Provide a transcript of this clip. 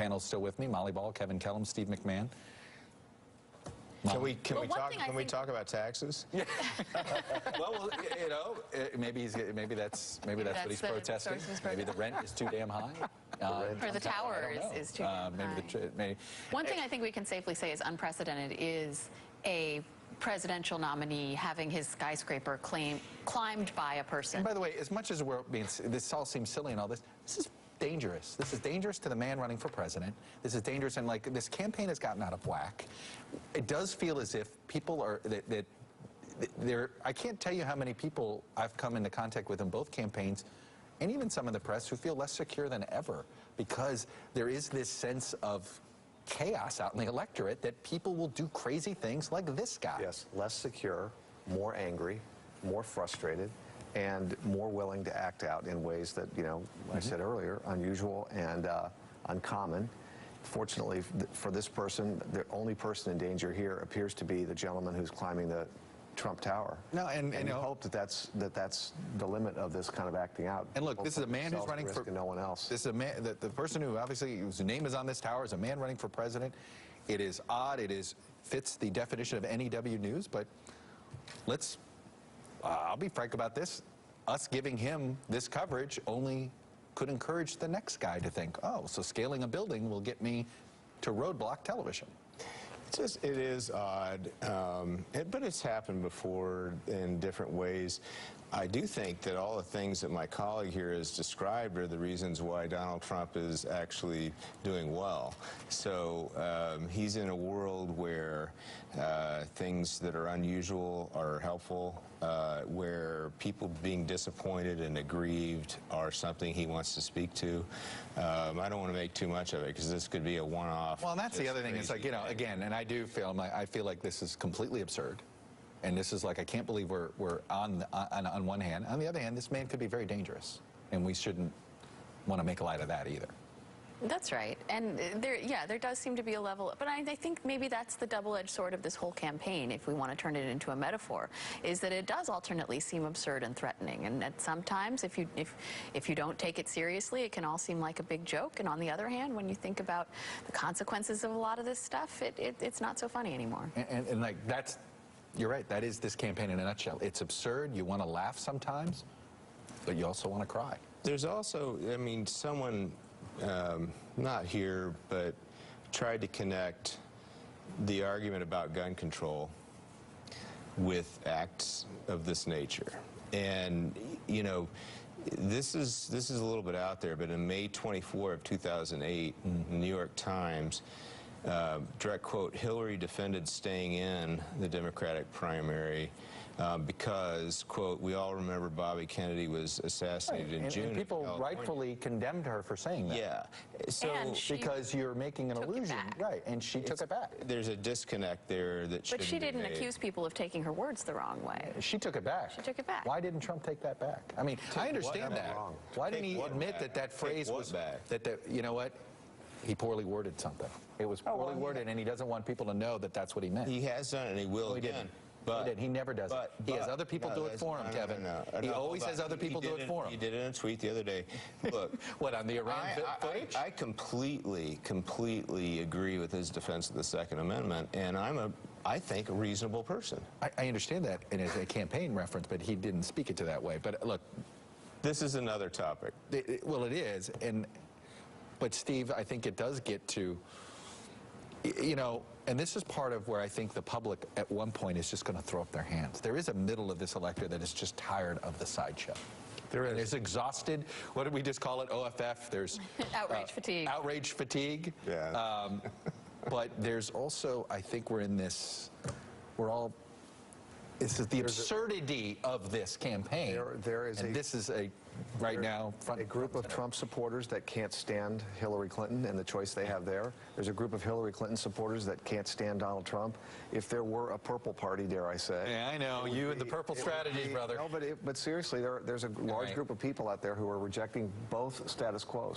panel's still with me. Molly Ball, Kevin Kellum, Steve McMahon. Can we talk about taxes? Yeah. well, you know, maybe that's what he's protesting. Maybe the rent is too damn high. Or the tower is too damn high. One thing I think we can safely say is unprecedented is a presidential nominee having his skyscraper climbed by a person. And by the way, as much as this all seems silly and all this is dangerous. This is dangerous to the man running for president. This is dangerous, and like this campaign has gotten out of whack. It does feel as if people are I can't tell you how many people I've come into contact with in both campaigns, and even some in the press, who feel less secure than ever because there is this sense of chaos out in the electorate that people will do crazy things like this guy. Yes, less secure, more angry, more frustrated, and more willing to act out in ways that, you know, I said earlier, unusual and uncommon. Fortunately for this person, the only person in danger here appears to be the gentleman who's climbing the Trump Tower. No, and you hope that that's the limit of this kind of acting out. And look, this is a man who's running for no one else. This is a man, the person who obviously whose name is on this tower is a man running for president. It is odd. It fits the definition of NEW news. But let's. I'll be frank about this. Us giving him this coverage only could encourage the next guy to think, oh, so scaling a building will get me to roadblock television. It is odd, but it's happened before in different ways. I do think that all the things that my colleague here has described are the reasons why Donald Trump is actually doing well. So he's in a world where things that are unusual are helpful, where people being disappointed and aggrieved are something he wants to speak to. I don't want to make too much of it because this could be a one-off. Well, and that's the other thing. It's like, you know, again, and I feel like this is completely absurd. And this is like, I can't believe we're on one hand. On the other hand, this man could be very dangerous. And we shouldn't want to make light of that either. That's right. And there does seem to be a level, but I think maybe that's the double-edged sword of this whole campaign, if we want to turn it into a metaphor, is that it does alternately seem absurd and threatening. And sometimes if you don't take it seriously, it can all seem like a big joke. And on the other hand, when you think about the consequences of a lot of this stuff, it's not so funny anymore. And like, you're right, that is this campaign in a nutshell. It's absurd. You want to laugh sometimes, but you also want to cry. There's also, I mean, someone, not here, but tried to connect the argument about gun control with acts of this nature. And, you know, this is a little bit out there, but in May 24 of 2008, the New York Times, direct quote, Hillary defended staying in the Democratic primary because, quote, we all remember Bobby Kennedy was assassinated in June. And people rightfully condemned her for saying that. Yeah. So because you're making an illusion. Right, and she took it back. There's a disconnect there that But she didn't accuse people of taking her words the wrong way. She took it back. She took it back. Why didn't Trump take that back? I mean, I understand that. Why didn't he admit that phrase was that you know what? He poorly worded something. It was poorly worded, and he doesn't want people to know that that's what he meant. He has done it, and he will again. But he never does it. He has other people do it for him, Kevin. He always has other people do it for him. He did it in a tweet the other day. Look, what, on the Iran footage? I completely agree with his defense of the Second Amendment, and I think, a reasonable person. I understand that in a campaign reference, but he didn't speak it to that way. But look, this is another topic. Well, it is, but Steve, I think it does get to, you know, and this is part of where I think the public at one point is just going to throw up their hands. There is a middle of this electorate that is just tired of the sideshow. There's exhausted, what did we just call it, OFF? There's outrage fatigue. Outrage fatigue. Yeah. But there's also, I think we're in this, this is the absurdity of this campaign. This is right now a group of Trump supporters that can't stand Hillary Clinton and the choice they have there. There's a group of Hillary Clinton supporters that can't stand Donald Trump. If there were a purple party, dare I say. Yeah, I know. You and the purple strategy, brother. No, but seriously, there's a large group of people out there who are rejecting both status quos.